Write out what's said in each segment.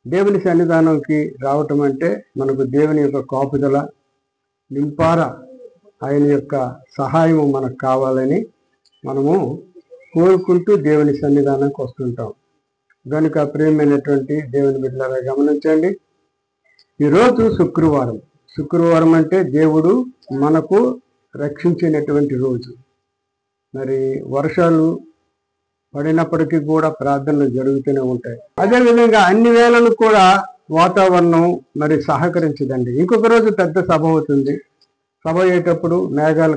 దేవుని సన్నిధానంకి రావటం అంటే మనకు దేవుని యొక్క కాపుదల నింపార ఆయన యొక్క సహాయము మనకు కావాలని మనము కోరుకుంటూ దేవుని సన్నిధానానికి వస్తుంటాం. కనుక ప్రియమైనటువంటి దేవుని బిడ్డలారా గమనించండి, ఈరోజు శుక్రవారం అంటే దేవుడు మనకు రక్షించినటువంటి రోజు. మరి వర్షాలు పడినప్పటికీ కూడా ప్రార్థనలు జరుగుతూనే ఉంటాయి. అదేవిధంగా అన్ని వేళలు కూడా వాతావరణం మరి సహకరించదండి. ఇంకొక రోజు పెద్ద సభ అవుతుంది. సభ అయ్యేటప్పుడు మేఘాలు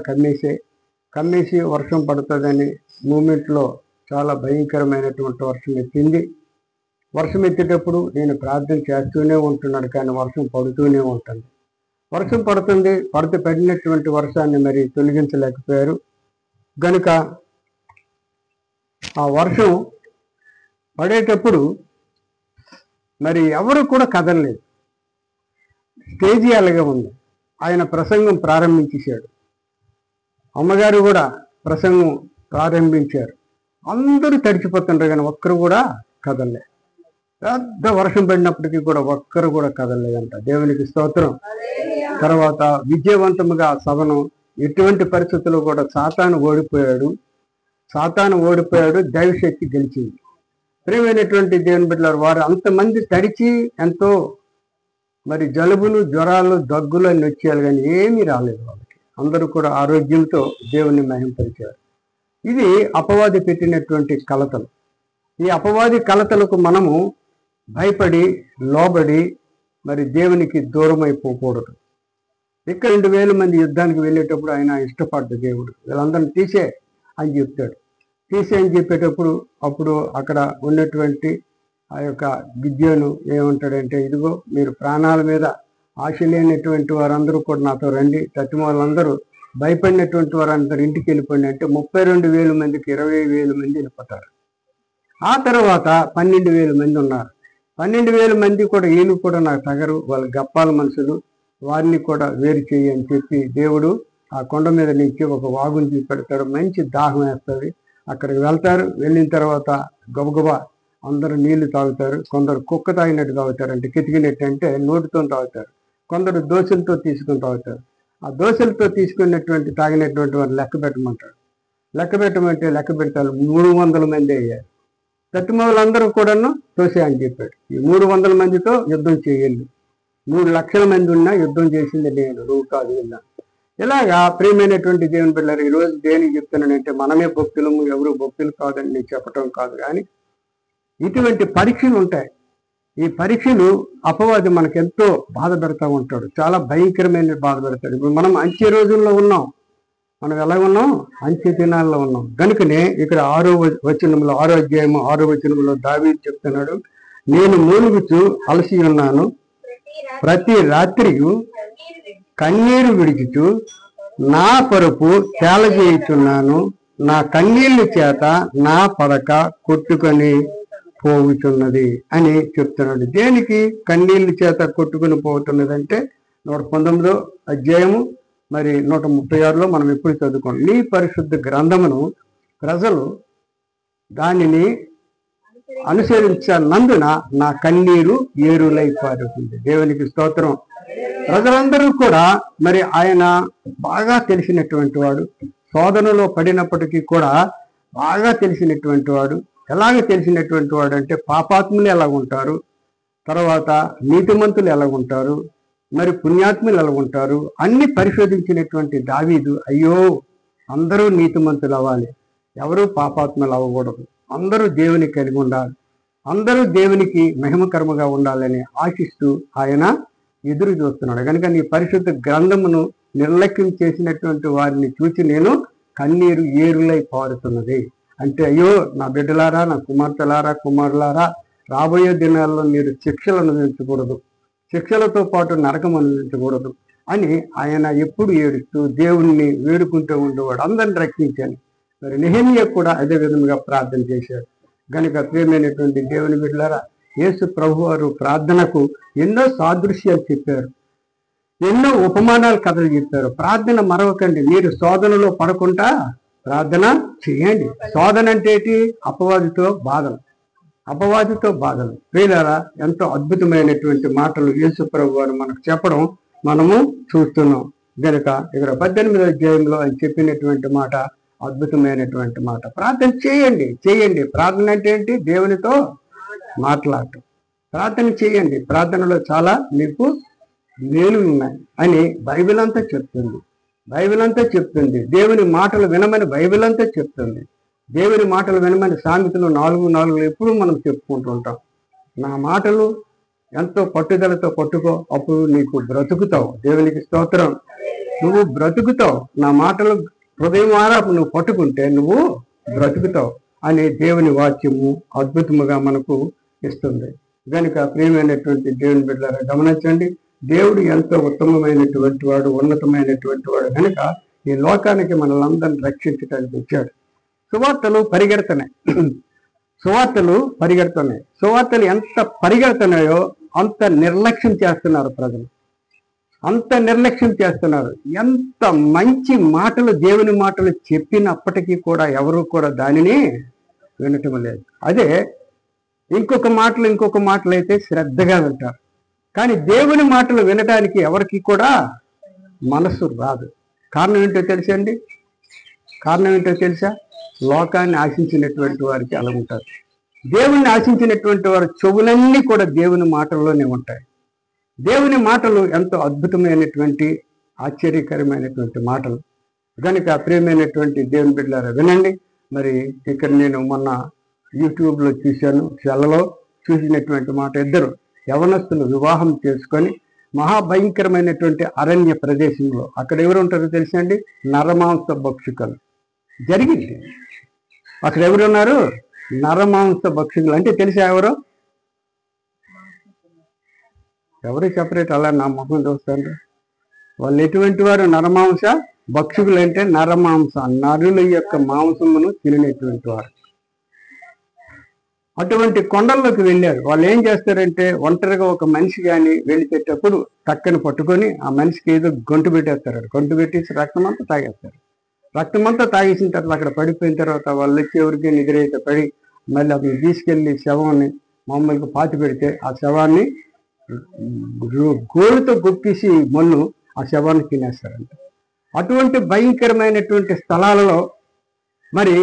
కమ్మేసి వర్షం పడుతుందని మూమెంట్లో చాలా భయంకరమైనటువంటి వర్షం ఎత్తింది. వర్షం ఎత్తేటప్పుడు నేను ప్రార్థన చేస్తూనే ఉంటున్నాను, కానీ వర్షం పడుతూనే ఉంటుంది. వర్షం పడినటువంటి వర్షాన్ని మరి తొలగించలేకపోయారు. కనుక ఆ వర్షం పడేటప్పుడు మరి ఎవరు కూడా కదలలేదు. స్టేజీ అలాగే ఉంది. ఆయన ప్రసంగం ప్రారంభించేశాడు. అమ్మగారు కూడా ప్రసంగం ప్రారంభించారు. అందరూ తడిచిపోతుంటారు, కానీ ఒక్కరు కూడా కదలలేదు. పెద్ద వర్షం పడినప్పటికీ కూడా ఒక్కరు కూడా కదలలేదంట. దేవునికి స్తోత్రం. తర్వాత విజయవంతముగా సభను ఎటువంటి పరిస్థితుల్లో కూడా సాతాను ఓడిపోయాడు. దైవశక్తి గెలిచింది. ప్రియమైనటువంటి దేవుని బిడ్డలారు, వారు అంతమంది తడిచి ఎంతో మరి జలుబులు, జ్వరాలు, దగ్గులు అని వచ్చేయాలి, కానీ ఏమీ రాలేదు వాళ్ళకి. అందరూ కూడా ఆరోగ్యంతో దేవుని మహింపరిచారు. ఇది అపవాది పెట్టినటువంటి కలతలు. ఈ అపవాది కలతలకు మనము భయపడి లోబడి మరి దేవునికి దూరం అయిపోకూడదు. ఇక్కడ 2,000 మంది యుద్ధానికి వెళ్ళేటప్పుడు ఆయన ఇష్టపడ్డ దేవుడు వీళ్ళందరినీ తీసే అని చెప్తాడు. తీసే అని చెప్పేటప్పుడు అప్పుడు అక్కడ ఉన్నటువంటి ఆ యొక్క గిద్యోను ఏమంటాడంటే, ఇదిగో మీరు ప్రాణాల మీద ఆశ లేనటువంటి వారందరూ కూడా నాతో రండి, తత్తిమ వాళ్ళందరూ భయపడినటువంటి వారందరూ ఇంటికి వెళ్ళిపోండి అంటే 32,000 మందికి 20,000 మంది వెళ్ళిపోతారు. ఆ తర్వాత 12,000 మంది ఉన్నారు. 12,000 మంది కూడా వీళ్ళు కూడా నాకు తగరు, వాళ్ళు గప్పాల మనుషులు, వారిని కూడా వేరు చేయి అని చెప్పి దేవుడు ఆ కొండ మీద నుంచి ఒక వాగుని చూపెడతాడు. మంచి దాహం వేస్తుంది. అక్కడికి వెళ్తారు. వెళ్ళిన తర్వాత గబగబా అందరూ నీళ్లు తాగుతారు. కొందరు కుక్క తాగినట్టు తాగుతారు, అంటే కితికినట్టు, అంటే నోటితో తాగుతారు. కొందరు దోశలతో తీసుకుని తాగుతారు. ఆ దోశలతో తాగినటువంటి వారు లెక్క పెట్టమంటే లెక్క పెడతారు. 300 మంది అయ్యారు. తత్తిమూలందరూ కూడాను తోసే అని చెప్పాడు. ఈ 300 మందితో యుద్ధం చేయాలి. 3 లక్షల మంది ఉన్నా యుద్ధం చేసింది నేను, నువ్వు కాదు విన్నా. ఇలాగా ప్రియమైనటువంటి దేవుని బిడ్డలారు, ఈరోజు దేనికి చెప్తున్నానంటే, మనమే భక్తులము, ఎవరు భక్తులు కాదని నేను చెప్పటం కాదు, కానీ ఇటువంటి పరీక్షలు ఉంటాయి. ఈ పరీక్షలు అపవాది మనకెంతో బాధ పెడతా ఉంటాడు. చాలా భయంకరమైన బాధ పెడతాడు. ఇప్పుడు మనం అంత్య రోజుల్లో ఉన్నాం. మనం ఎలా ఉన్నాం? అంత్య దినాల్లో ఉన్నాం. కనుకనే ఇక్కడ 6వ అధ్యాయము 6వ వచనంలో దావీదు చెప్తున్నాడు, నేను మూలుగుచు అలసి ఉన్నాను, ప్రతి రాత్రి కన్నీరు విడిచుచు నా కొరకు తేలజేయుచున్నాను, నా కన్నీళ్ళ చేత నా పడక కొట్టుకొని పోగుచున్నది అని చెప్తున్నాడు. దేనికి కన్నీళ్ళ చేత కొట్టుకుని పోతున్నది అంటే 119వ అధ్యాయము మరి 136లో మనం ఎప్పుడు చదువుకోండి. నీ పరిశుద్ధ గ్రంథమును ప్రజలు దానిని అనుసరించినందున నా కన్నీరు ఏరులై పారుతుంది. దేవునికి స్తోత్రం. ప్రజలందరూ కూడా మరి ఆయన బాగా తెలిసినటువంటి వాడు. శోధనలో పడినప్పటికీ కూడా బాగా తెలిసినటువంటి వాడు. ఎలాగ తెలిసినటువంటి వాడు అంటే, పాపాత్ములు ఎలాగుంటారు, తర్వాత నీతిమంతులు ఎలాగుంటారు, మరి పుణ్యాత్ములు ఎలాగుంటారు, అన్ని పరిశోధించినటువంటి దావీదు, అయ్యో అందరూ నీతిమంతులు అవ్వాలి, ఎవరూ పాపాత్ములు అవ్వకూడదు, అందరూ దేవుని కలిగి ఉండాలి, అందరూ దేవునికి మహిమకరముగా ఉండాలని ఆశిస్తూ ఆయన ఎదురు చూస్తున్నాడు. కనుక నీ పరిశుద్ధ గ్రంథమును నిర్లక్ష్యం చేసినటువంటి వారిని చూసి నేను కన్నీరు ఏరులై పారుతున్నది అంటే, అయ్యో నా బిడ్డలారా, నా కుమారులారా, రాబోయే దినాల్లో మీరు శిక్షలు అనుభవించకూడదు, శిక్షలతో పాటు నరకం అనుభవించకూడదు అని ఆయన ఎప్పుడు ఏడుస్తూ దేవుణ్ణి వేడుకుంటూ ఉండేవాడు, అందరిని రక్షించాను. మరి నెహెమీయా కూడా అదే విధంగా ప్రార్థన చేశాడు. కనుక ప్రియమైనటువంటి దేవుని బిడ్డలారా, యేసు ప్రభువారు ప్రార్థనకు ఎన్నో సాదృశ్యాలు చెప్పారు, ఎన్నో ఉపమానాలు కథలు చెప్పారు. ప్రార్థన మరవకండి, మీరు శోధనలో పడకుండా ప్రార్థన చేయండి. శోధన అంటే ఏంటి? అపవాదితో బాధలు. అపవాదితో బాధలు. ప్రియులారా, ఎంతో అద్భుతమైనటువంటి మాటలు యేసు ప్రభు వారు మనకు చెప్పడం మనము చూస్తున్నాం గనుక ఇక్కడ 18వ అధ్యాయంలో ఆయన చెప్పినటువంటి మాట అద్భుతమైనటువంటి మాట. ప్రార్థన చేయండి చేయండి. ప్రార్థన అంటే ఏంటి? దేవునితో మాట్లాడటం. ప్రార్థన చేయండి, ప్రార్థనలో చాలా మీకు మేలు ఉన్నాయి అని బైబిల్ అంతా చెప్తుంది. బైబిల్ అంతా చెప్తుంది. దేవుని మాటలు వినమని బైబిల్ అంతా చెప్తుంది. దేవుని మాటలు వినమని సామెతలు 4:4 ఎప్పుడు మనం చెప్పుకుంటూ ఉంటాం. నా మాటలు ఎంతో పట్టుదలతో పట్టుకో, అప్పుడు నీకు బ్రతుకుతావు. దేవునికి స్తోత్రం. నువ్వు బ్రతుకుతావు. నా మాటలు హృదయం ద్వారా నువ్వు పట్టుకుంటే నువ్వు బ్రతుకుతావు అనే దేవుని వాక్యము అద్భుతముగా మనకు ఇస్తుంది. కనుక ప్రియమైనటువంటి దేవుని బిడ్డలారా గమనించండి, దేవుడు ఎంతో ఉత్తమమైనటువంటి వాడు, ఉన్నతమైనటువంటి వాడు. కనుక ఈ లోకానికి మనలందరినీ రక్షించడానికి వచ్చాడు. సువార్తలు పరిగెడుతున్నాయి. సువార్తలు ఎంత పరిగెడుతున్నాయో అంత నిర్లక్ష్యం చేస్తున్నారు ప్రజలు. అంత నిర్లక్ష్యం చేస్తున్నారు. ఎంత మంచి మాటలు, దేవుని మాటలు చెప్పినప్పటికీ కూడా ఎవరు కూడా దానిని వినటం లేదు. అదే ఇంకొక మాటలు అయితే శ్రద్ధగా వింటారు. కానీ దేవుని మాటలు వినడానికి ఎవరికి కూడా మనసు రాదు. కారణం ఏంటో తెలుసా? లోకాన్ని ఆశించినటువంటి వారికి అలా ఉంటారు. దేవుణ్ణి ఆశించినటువంటి వారు చెవులన్నీ కూడా దేవుని మాటల్లోనే ఉంటాయి. దేవుని మాటలు ఎంతో అద్భుతమైనటువంటి ఆశ్చర్యకరమైనటువంటి మాటలు. కనుక ప్రియమైనటువంటి దేవుని బిడ్డలారా వినండి. మరి ఇక్కడ నేను మొన్న యూట్యూబ్లో చూశాను, సెలలో చూసినటువంటి మాట. ఇద్దరు యవనస్తులు వివాహం చేసుకొని మహాభయంకరమైనటువంటి అరణ్య ప్రదేశంలో, అక్కడ ఎవరు ఉంటారో తెలుసండి? నరమాంస భక్షకులు. జరిగింది. అక్కడ ఎవరున్నారు? నరమాంస భక్షకులు. అంటే తెలుసా ఎవరు సెపరేట్ అలా నా ముఖం చూస్తారు. వాళ్ళు ఎటువంటి వారు? నరమాంస భక్షకులు. అంటే నరుల యొక్క మాంసమును తినేటువంటి వారు. అటువంటి కొండల్లోకి వెళ్ళారు. వాళ్ళు ఏం చేస్తారంటే, ఒంటరిగా ఒక మనిషి కానీ వెళ్ళిపెట్టేటప్పుడు టక్కని పట్టుకొని ఆ మనిషికి ఏదో గొంతు పెట్టేస్తారు. గొంతు పెట్టేసి రక్తమంతా తాగేస్తారు. రక్తమంతా తాగేసిన తర్వాత అక్కడ పడిపోయిన తర్వాత వాళ్ళు వచ్చి ఎవరికి నిద్రైతే పడి మళ్ళీ అతను తీసుకెళ్లి శవాన్ని మామూలుగా పాతి పెడితే ఆ శవాన్ని గోలుతో గొప్పేసి మన్ను ఆ శవాన్ని తినేస్తారంట. అటువంటి భయంకరమైనటువంటి స్థలాలలో మరి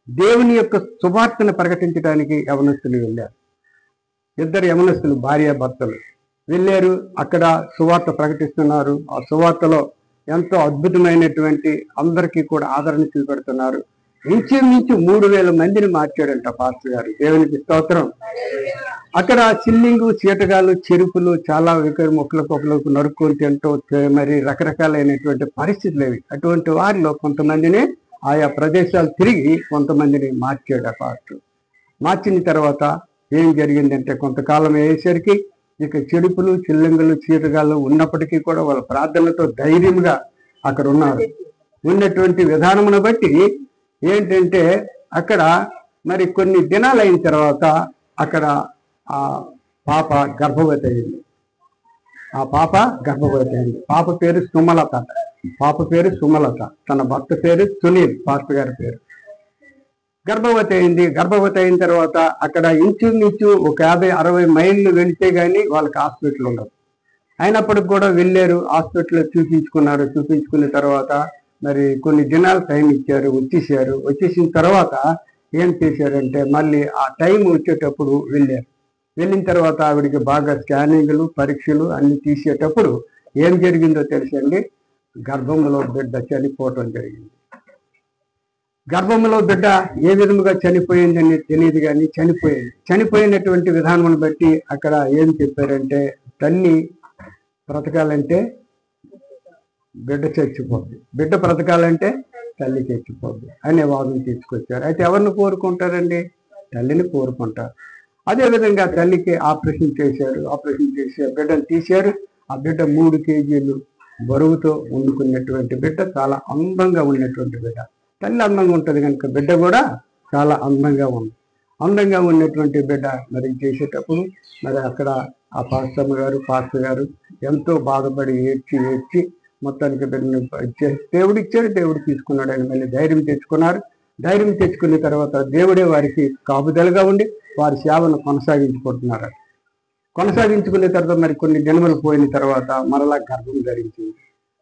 దేవుని యొక్క సువార్తను ప్రకటించడానికి యవనస్తులు వెళ్ళారు. ఇద్దరు యవనస్తులు భార్యాభర్తలు వెళ్ళారు. అక్కడ సువార్త ప్రకటిస్తున్నారు. ఆ సువార్తలో ఎంతో అద్భుతమైనటువంటి అందరికీ కూడా ఆదరణ చూపెడుతున్నారు. ఇంచుమించు 3000 మందిని మార్చాడంట పాస్టర్ గారు. దేవునికి స్తోత్రం. అక్కడ సిల్లింగు, చీటగాలు, చెరుపులు, చాలా మొక్కలకు నరుక్కొని తింటూ మరి రకరకాలైనటువంటి పరిస్థితులు అవి. అటువంటి వారిలో కొంతమందిని ఆయా ప్రదేశాలు తిరిగి కొంతమందిని మార్చాడు ఆ పాస్టర్. మార్చిన తర్వాత ఏం జరిగిందంటే, కొంతకాలం అయ్యేసరికి ఇక చెడుపులు, చిల్లింగులు, చీటగాళ్ళు ఉన్నప్పటికీ కూడా వాళ్ళ ప్రార్థనలతో ధైర్యంగా అక్కడ ఉన్నారు. ఉన్నటువంటి విధానమును బట్టి ఏంటంటే, అక్కడ మరి కొన్ని దినాలు అయిన తర్వాత అక్కడ ఆ పాప గర్భవతి అయింది. పాప పేరు సుమలత. తన భర్త పేరు సునీల్, పాస్టర్ గారి పేరు. గర్భవతి అయిన తర్వాత అక్కడ ఇంచుమించు ఒక 50-60 మైళ్ళు వెళితే గానీ వాళ్ళకి హాస్పిటల్ ఉండదు. అయినప్పటికి కూడా వెళ్ళారు, హాస్పిటల్లో చూపించుకున్న తర్వాత మరి కొన్ని దినాలు టైం ఇచ్చారు, వచ్చేసిన తర్వాత ఏం చేశారంటే, మళ్ళీ ఆ టైం వచ్చేటప్పుడు వెళ్ళిన తర్వాత ఆవిడికి బాగా స్కానింగ్లు, పరీక్షలు అన్ని తీసేటప్పుడు ఏం జరిగిందో తెలుసండి? గర్భంలో బిడ్డ చనిపోవటం జరిగింది. గర్భంలో బిడ్డ ఏ విధముగా చనిపోయిందని తెలియదు, కానీ చనిపోయినటువంటి విధానం బట్టి అక్కడ ఏం చెప్పారంటే, తల్లి బ్రతకాలంటే బిడ్డ చచ్చిపోద్ది, బిడ్డ బ్రతకాలంటే తల్లి చచ్చిపోద్ది అనే వాదన తీసుకొచ్చారు. అయితే ఎవరిని కోరుకుంటారండి? తల్లిని కోరుకుంటారు. అదేవిధంగా తల్లికి ఆపరేషన్ చేశారు. బిడ్డను తీశారు. ఆ బిడ్డ 3 కేజీలు బరువుతో వండుకున్నటువంటి బిడ్డ, చాలా అందంగా ఉన్నటువంటి బిడ్డ. తల్లి అందంగా ఉంటుంది కనుక బిడ్డ కూడా చాలా అందంగా ఉన్నటువంటి బిడ్డ మరి చేసేటప్పుడు మరి అక్కడ ఆ పాస్టర్ గారు ఎంతో బాధపడి ఏడ్చి మొత్తానికి బిడ్డను దేవుడు ఇచ్చాడు, దేవుడు తీసుకున్నాడు అని మళ్ళీ ధైర్యం తెచ్చుకున్నారు. ధైర్యం తెచ్చుకున్న తర్వాత దేవుడే వారికి కాపుదలుగా ఉండి వారి సేవను కొనసాగించుకుంటున్నారు. కొనసాగించుకునే తర్వాత మరి కొన్ని జన్మలు పోయిన తర్వాత మరలా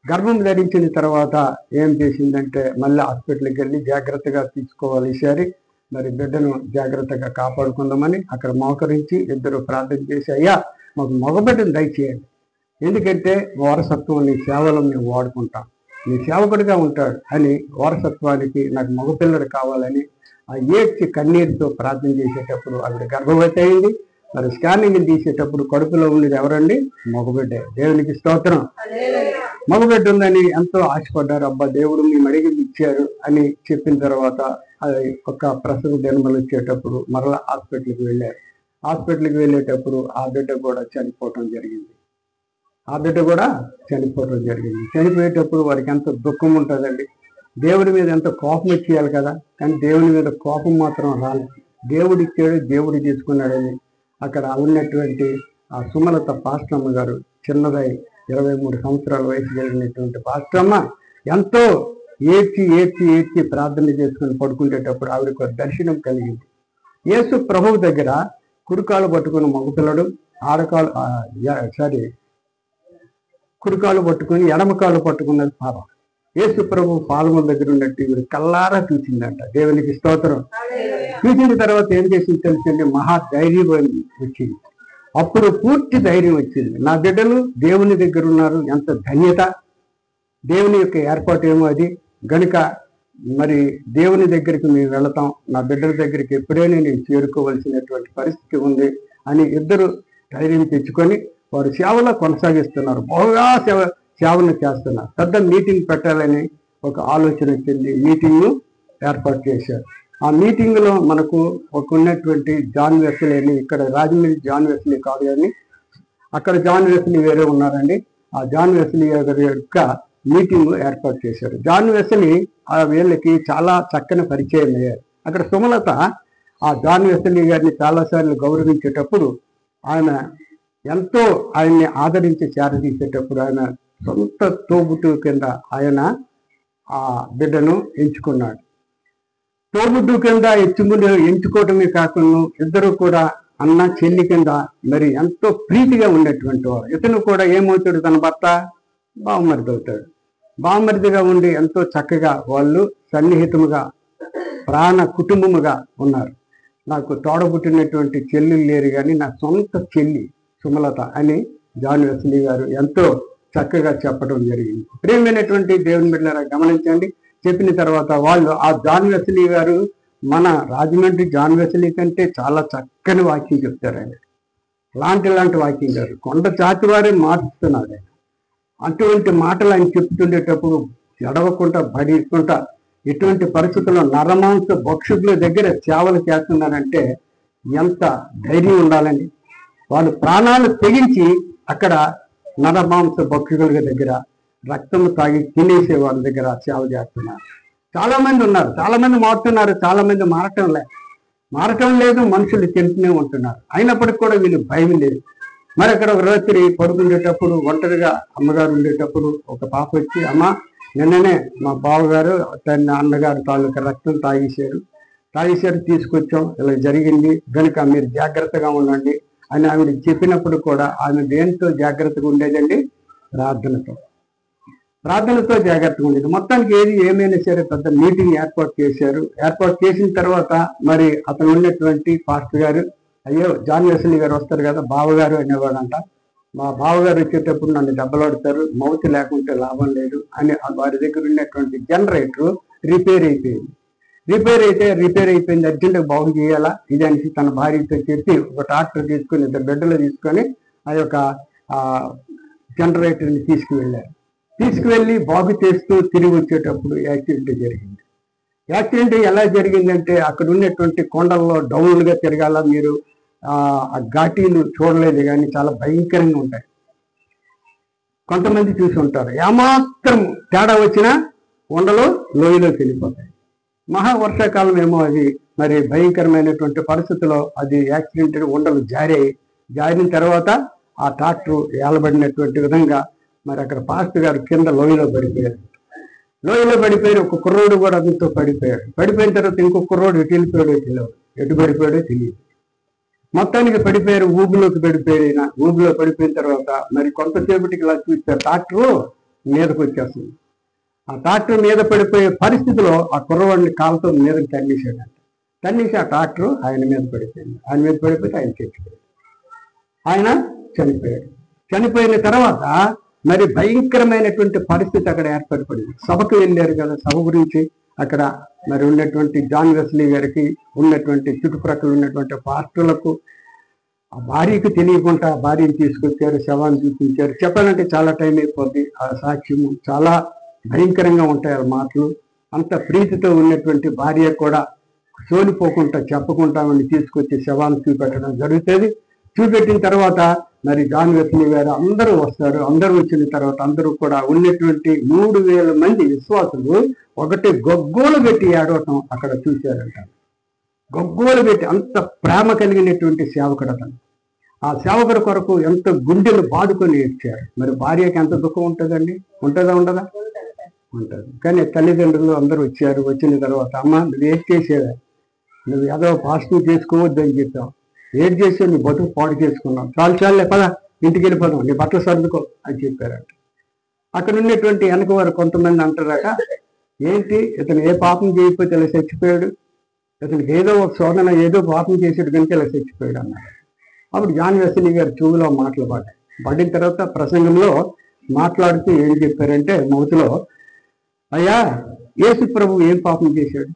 గర్భం ధరించిన తర్వాత ఏం చేసిందంటే మళ్ళీ హాస్పిటల్కి వెళ్ళి జాగ్రత్తగా తీసుకోవాలి సరి మరి బిడ్డను జాగ్రత్తగా కాపాడుకుందామని అక్కడ మోకరించి ఇద్దరు ప్రార్థన చేసి, అయ్యా మాకు మగబిడ్డను దయచేయండి, ఎందుకంటే వారసత్వం నీ సేవలో మేము వాడుకుంటాం, నీ సేవకుడిగా ఉంటాడు అని వారసత్వానికి నాకు మగపిల్లడు కావాలని ఆ ఏడ్చి కన్నీరుతో ప్రార్థన చేసేటప్పుడు ఆవిడ గర్భవతి అయింది. మరి స్కానింగ్ తీసేటప్పుడు కడుపులో ఉన్నది ఎవరండి? మగబిడ్డ. దేవునికి స్తోత్రం. మగబిడ్డ ఉందని ఎంతో ఆశపడ్డారు. అబ్బా దేవుడు మీ మడిగి ఇచ్చారు అని చెప్పిన తర్వాత ఒక ప్రసవ జన్మలు వచ్చేటప్పుడు మరలా హాస్పిటల్కి వెళ్ళారు. హాస్పిటల్కి వెళ్ళేటప్పుడు ఆ బిడ్డ కూడా చనిపోవటం జరిగింది. చనిపోయేటప్పుడు వారికి ఎంత దుఃఖం ఉంటుందండి. దేవుడి మీద ఎంత కోపం ఇచ్చేయాలి కదా, కానీ దేవుని మీద కోపం మాత్రం రాలేదు. దేవుడు ఇచ్చాడు, దేవుడు తీసుకున్నాడని అక్కడ ఉన్నటువంటి ఆ సుమలత పాస్టమ్మ గారు, చిన్నదై 23 సంవత్సరాల వయసు కలిగినటువంటి పాస్టమ్మ ఎంతో ఏడ్చి ప్రార్థన చేసుకుని పడుకునేటప్పుడు ఆవిడకు దర్శనం కలిగింది. యేసు ప్రభువు దగ్గర కుడికాలు పట్టుకుని మగపిల్లడు, కుడికాలు పట్టుకుని ఎడమకాలు పట్టుకున్నది పాప. యేసు ప్రభు పాలముల దగ్గర ఉన్నట్టు ఇవి కల్లారా చూసిందంట. దేవునికి స్తోత్రం. చూసిన తర్వాత ఏం చేసింది తెలిసింది? మహా ధైర్యం వచ్చింది. అప్పుడు పూర్తి ధైర్యం వచ్చింది. నా బిడ్డలు దేవుని దగ్గర ఉన్నారు, ఎంత ధన్యత, దేవుని యొక్క ఏర్పాటు ఏమో అది గనుక మరి దేవుని దగ్గరికి మేము వెళతాం, నా బిడ్డల దగ్గరికి ఎప్పుడైనా నేను చేరుకోవలసినటువంటి పరిస్థితి ఉంది అని ఇద్దరు ధైర్యం తెచ్చుకొని వారు సేవలో కొనసాగిస్తున్నారు. బాగా సేవను చేస్తున్నారు. పెద్ద మీటింగ్ పెట్టాలని ఒక ఆలోచన వచ్చింది. మీటింగ్ను ఏర్పాటు చేశారు. ఆ మీటింగ్లో మనకు ఒక ఉన్నటువంటి జాన్ వెస్లీ అని, ఇక్కడ రాజమండ్రి జాన్ వెస్లీ కాదు కానీ అక్కడ జాన్ వెస్లీ వేరే ఉన్నారండి. ఆ జాన్ వెస్లీ గారి యొక్క మీటింగ్ ఏర్పాటు చేశారు. జాన్ వెస్లీ ఆ వీళ్ళకి చాలా చక్కని పరిచయం అయ్యారు. అక్కడ సుమలత ఆ జాన్ వెస్లీ గారిని చాలాసార్లు గౌరవించేటప్పుడు ఆయన ఎంతో ఆయన్ని ఆదరించి చేరదీసేటప్పుడు ఆయన సొంత తోబుట్టు కింద ఆయన ఆ బిడ్డను ఎంచుకున్నాడు. తోబుట్టు కింద ఎంచుకోవటమే కాకుండా ఇద్దరు కూడా అన్న చెల్లి కింద మరి ఎంతో ప్రీతిగా ఉండేటువంటి వారు. ఇతను కూడా ఏమవుతాడు? తన భర్త బావమరిది అవుతాడు. బావమరిదిగా ఉండి ఎంతో చక్కగా వాళ్ళు సన్నిహితముగా ప్రాణ కుటుంబముగా ఉన్నారు. నాకు తోడబుట్టినటువంటి చెల్లెలు లేరు కానీ నా సొంత చెల్లి సుమలత అని జాన్ వెస్లీ గారు ఎంతో చక్కగా చెప్పడం జరిగింది. ప్రియమైనటువంటి దేవుని బిడ్డలారా గమనించండి. చెప్పిన తర్వాత వాళ్ళు ఆ జాన్ వెస్లీ గారు మన రాజమండ్రి జాన్ వెస్లీ కంటే చాలా చక్కని వాక్యం చెప్తారండి. లాంటి వాక్యం గారు కొండ చాతి వారే మారుస్తున్నారు. అటువంటి మాటలు ఆయన చెప్తుండేటప్పుడు ఎడవకుండా బడికుంటా ఎటువంటి పరిస్థితుల్లో నరమాంస భక్షకుల దగ్గర సేవలు చేస్తున్నారంటే ఎంత ధైర్యం ఉండాలండి. వాళ్ళు ప్రాణాలు తెగించి అక్కడ నరమాంస భక్షకుల దగ్గర రక్తం తాగి తినేసే వాళ్ళ దగ్గర సేవ చేస్తున్నారు. చాలా మంది ఉన్నారు, చాలా మంది మారుతున్నారు, చాలా మంది మారటం లేదు, మనుషులు తింటూనే ఉంటున్నారు. అయినప్పటికీ కూడా వీళ్ళు భయం లేదు. మరి అక్కడ ఒక రాత్రి పడుకునేటప్పుడు ఒంటరిగా అమ్మగారు ఉండేటప్పుడు ఒక పాప వచ్చి, అమ్మ నిన్ననే మా బావగారు తన అన్నగారు తాలూకా రక్తం తాగేశారు తీసుకొచ్చాం, ఇలా జరిగింది కనుక మీరు జాగ్రత్తగా ఉండండి అని ఆవిడ చెప్పినప్పుడు కూడా ఆమె దేంతో జాగ్రత్తగా ఉండేదండి? ప్రార్థనతో జాగ్రత్తగా ఉండేది. మొత్తానికి ఏమైనా సరే పెద్ద మీటింగ్ ఏర్పాటు చేశారు. ఏర్పాటు చేసిన తర్వాత మరి అతను ఉన్నటువంటి పాస్టర్ గారు, అయ్యో జాన్ వెస్లీ గారు వస్తారు కదా బావగారు అనేవాడంట. మా బావగారు వచ్చేటప్పుడు నన్ను దెబ్బలాడుతారు, మౌత్ లేకుంటే లాభం లేదు అని వారి దగ్గర ఉన్నటువంటి జనరేటర్ రిపేర్ అయిపోయింది, అర్జెంట్గా బాగు చేయాలా ఇది అనేసి తన భార్యతో చెప్పి ఒక ట్రాక్టర్ తీసుకొని 2 బిడ్డలు తీసుకొని ఆ యొక్క జనరేటర్ని తీసుకువెళ్ళి బాగు చేస్తూ తిరిగి వచ్చేటప్పుడు యాక్సిడెంట్ జరిగింది. యాక్సిడెంట్ ఎలా జరిగిందంటే అక్కడ ఉన్నటువంటి కొండల్లో డౌన్లుగా తిరగాల, మీరు ఆ ఘాటీలు చూడలేదు కానీ చాలా భయంకరంగా ఉంటాయి. కొంతమంది చూసి ఉంటారు. ఏమాత్రం తేడా వచ్చినా కొండలు లోయలోకి వెళ్ళిపోతాయి. మహావర్షాకాలం ఏమో అది మరి భయంకరమైనటువంటి పరిస్థితుల్లో అది యాక్సిడెంట్ ఉండలు జారిన తర్వాత ఆ ట్రాక్టర్ ఏలబడినటువంటి విధంగా మరి అక్కడ పాస్టర్ గారు కింద లోయలో పడిపోయారు. ఒక కుర్రోడు కూడా అతనితో పడిపోయాడు. పడిపోయిన తర్వాత ఇంకొక కుర్రోడు ఎటు పడిపోయాడో తెలియదు. మొత్తానికి పడిపోయారు, ఊబిలోకి పడిపోయిన. ఊబిలో పడిపోయిన తర్వాత మరి కొంతసేపటికి ఇలా చూస్తే ట్రాక్టర్ మీదకి వచ్చేస్తుంది. ఆ ట్రాక్టర్ మీద పడిపోయే పరిస్థితిలో ఆ కుర్రవాడిని కాలుతో మీదకి తన్నేసాడంట. తన్నేసి ఆ ట్రాక్టర్ ఆయన మీద పడిపోయింది. ఆయన మీద పడిపోతే ఆయన చచ్చిపోయాడు. ఆయన చనిపోయాడు. చనిపోయిన తర్వాత మరి భయంకరమైనటువంటి పరిస్థితి అక్కడ ఏర్పడిపడింది. సభకు వెళ్ళారు కదా, సభ గురించి అక్కడ మరి ఉన్నటువంటి జాన్ వెస్లీ గారికి, ఉన్నటువంటి చుట్టుప్రక్కల ఉన్నటువంటి పాస్టర్లకు, ఆ భార్యకు తెలియకుండా భార్యను తీసుకొచ్చారు, శవాన్ని చూపించారు. చెప్పాలంటే చాలా టైం అయిపోద్ది. ఆ సాక్ష్యము చాలా భయంకరంగా ఉంటాయి ఆ మాటలు. అంత ప్రీతితో ఉన్నటువంటి భార్య కూడా సోలిపోకుండా చెప్పకుండా తీసుకొచ్చి శవాన్ని చూపెట్టడం జరుగుతుంది. చూపెట్టిన తర్వాత మరి జాన్ వెస్లీ గారు అందరూ వస్తారు. అందరూ వచ్చిన తర్వాత అందరూ కూడా ఉన్నటువంటి 3,000 మంది విశ్వాసులు ఒకటి గొగ్గోలు పెట్టి ఏడవటం అక్కడ చూశారంట. గొగ్గోలు పెట్టి, అంత ప్రేమ కలిగినటువంటి సేవకుడు అతను. ఆ సేవకుడి కొరకు ఎంత గుండెలు బాదుకొని ఏడ్చారు. మరి భార్యకి ఎంత దుఃఖం ఉంటుందండి? ఉంటుందా ఉండదా? ఉంటుంది. కానీ తల్లిదండ్రులు అందరూ వచ్చారు. వచ్చిన తర్వాత, అమ్మ నువ్వు ఏడ్ చేసేవా, నువ్వు ఏదో పాజిటివ్ చేసుకోవద్దు అని చెప్పావు, ఏడ్ చేసే నీ బతుకు పాడు చేసుకున్నావు, చాలే పద ఇంటికి వెళ్ళిపోదాం, నీ బట్టలు సర్దుకో అని చెప్పారంట. అక్కడ ఉన్నటువంటి వెనక వారు కొంతమంది అంటారట, ఏంటి ఇతను ఏ పాపం చేయకపోతే ఇలా చచ్చిపోయాడు, ఇతనికి ఏదో ఒక శోధన, ఏదో పాపం చేసాడు కనుక ఇలా చచ్చిపోయాడు అన్నారు. అప్పుడు జాన్ వెస్లీ గారు చెవులో మాటలు పడిన తర్వాత ప్రసంగంలో మాట్లాడుతూ ఏం చెప్పారంటే, మౌతులో, అయ్యా యేసు ప్రభు ఏం పాపం చేశాడు?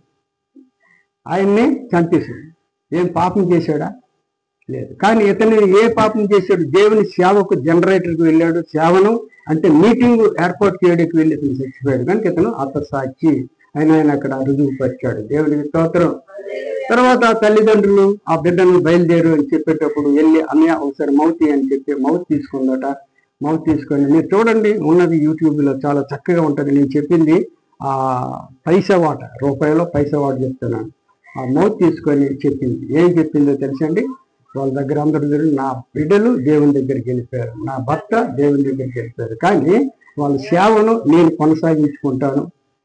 ఆయన్ని చంపేశాడు. ఏం పాపం చేశాడా? లేదు. కానీ ఇతను ఏ పాపం చేశాడు? దేవుని సేవకు జనరేటర్కి వెళ్ళాడు. సేవను అంటే మీటింగ్ ఏర్పాటు చేయడానికి వెళ్ళి ఇతను చచ్చిపోయాడు కనుక ఇతను అతసాక్షి ఆయన అక్కడ రుజువుపరిచాడు. దేవునికి స్తోత్రం. తర్వాత తల్లిదండ్రులు ఆ బిడ్డను బయలుదేరు అని చెప్పేటప్పుడు వెళ్ళి, అన్నయ్య ఒకసారి మౌత్ అని చెప్పి మౌత్ తీసుకుందట. మౌత్ తీసుకొని, మీరు చూడండి ఉన్నది యూట్యూబ్లో చాలా చక్కగా ఉంటుంది. నేను చెప్పింది ఆ పైసా వాట, రూపాయలో పైసా వాట చెప్తున్నాను. ఆ మౌత్ తీసుకొని చెప్పింది. ఏం చెప్పిందో తెలుసండి? వాళ్ళ దగ్గర అందరూ నా బిడ్డలు దేవుని దగ్గరికి వెళ్ళిపోయారు, నా భర్త దేవుని దగ్గరికి వెళ్ళిపోయారు, కానీ వాళ్ళ సేవను నేను కొనసాగించుకుంటాను,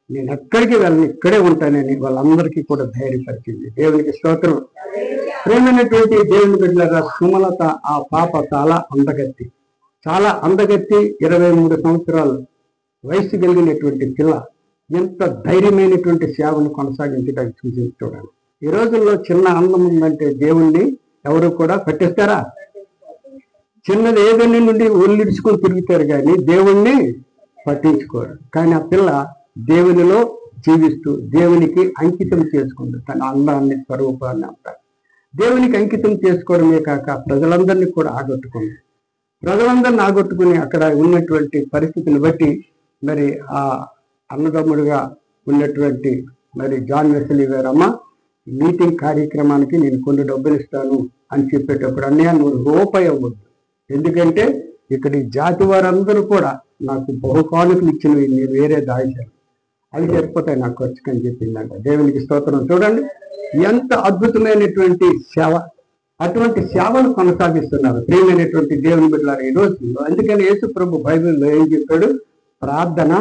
నేను ఎక్కడికి వెళ్ళను, ఇక్కడే ఉంటానని వాళ్ళందరికీ కూడా ధైర్యపరిచింది. దేవునికి స్తోత్రం. ప్రేమైనటువంటి దేవుని బిడ్డలారా, సుమలత ఆ పాప చాలా అందగత్తి, చాలా అందగత్తి. 23 సంవత్సరాలు వయసు కలిగినటువంటి పిల్ల ఎంత ధైర్యమైనటువంటి సేవను కొనసాగించడానికి చూసి చూడండి. ఈ రోజుల్లో చిన్న అందం ఉందంటే దేవుణ్ణి ఎవరు కూడా పట్టిస్తారా? చిన్నది ఏదైనా నుండి ఒళ్ళిడుచుకొని తిరుగుతారు కానీ దేవుణ్ణి పట్టించుకోరు. కానీ ఆ పిల్ల దేవునిలో జీవిస్తూ దేవునికి అంకితం చేసుకుంది తన అందాన్ని, స్వరూపాన్ని అంతా. దేవునికి అంకితం చేసుకోవడమే కాక ప్రజలందరినీ కూడా ఆగొట్టుకుంది. ప్రజలందరినీ ఆగొట్టుకుని అక్కడ ఉన్నటువంటి పరిస్థితిని బట్టి మరి ఆ అన్నదమ్ముడుగా ఉన్నటువంటి మరి జాన్ వెస్లీ గారు, అమ్మ మీటింగ్ కార్యక్రమానికి నేను కొన్ని డబ్బులు ఇస్తాను అని చెప్పేటప్పుడు, అన్నయ్య నువ్వు రూపాయి అవ్వద్దు, ఎందుకంటే ఇక్కడ ఈ జాతి వారందరూ కూడా నాకు బహుకానుకలు ఇచ్చినవి నేను వేరే దాచాను, అవి సరిపోతాయి నాకు ఖర్చుకు అని చెప్పిందంట. దేవునికి స్తోత్రం. చూడండి ఎంత అద్భుతమైనటువంటి సేవ. అటువంటి సేవను కొనసాగిస్తున్నారు ప్రియమైనటువంటి దేవుని బిడ్డలారా ఈ రోజుల్లో. అందుకని యేసు ప్రభు బైబిల్లో ఏం చెప్పాడు? ప్రార్థన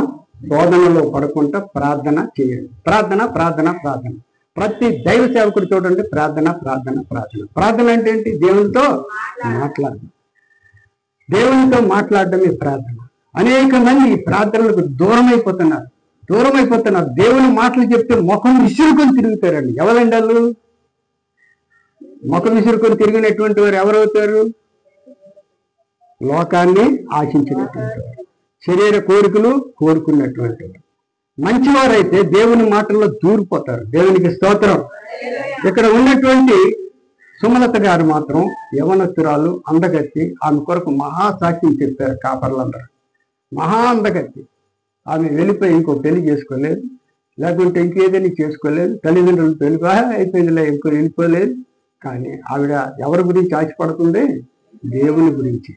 శోధనలో పడకుండా ప్రార్థన చేయండి. ప్రార్థన ప్రార్థన ప్రార్థన. ప్రతి దైవ సేవకుడు చూడండి, ప్రార్థన ప్రార్థన ప్రార్థన. ప్రార్థన అంటే ఏంటి? దేవునితో మాట్లాడడం. దేవునితో మాట్లాడడమే ప్రార్థన. అనేక మంది ఈ ప్రార్థనలకు దూరం అయిపోతున్నారు. దేవుని మాటలు చెప్తే ముఖం విసురుకొని తిరుగుతారండి. ఎవరండి వాళ్ళు? ముఖం విసురుకొని తిరిగినటువంటి వారు ఎవరవుతారు? లోకాన్ని ఆశించినటువంటి వారు, శరీర కోరికలు కోరుకున్నటువంటి వారు. మంచివారైతే దేవుని మాటల్లో దూరిపోతారు. దేవునికి స్తోత్రం. ఇక్కడ ఉన్నటువంటి సుమలత గారు మాత్రం యవనస్తురాలు, అందగత్తి. ఆమె కొరకు మహాసాక్ష్యం చెప్పారు కాపర్లందరూ. మహా అందగత్తి. ఆమె వెళ్ళిపోయి ఇంకో పెళ్లి చేసుకోలేదు, లేకుంటే ఇంకేదైనా చేసుకోలేదు. తల్లిదండ్రులు పెళ్లి అయిపోయిందిలే, ఇంకో వెళ్ళిపోలేదు. కానీ ఆవిడ ఎవరి గురించి ఆశపడుతుంది? దేవుని గురించి.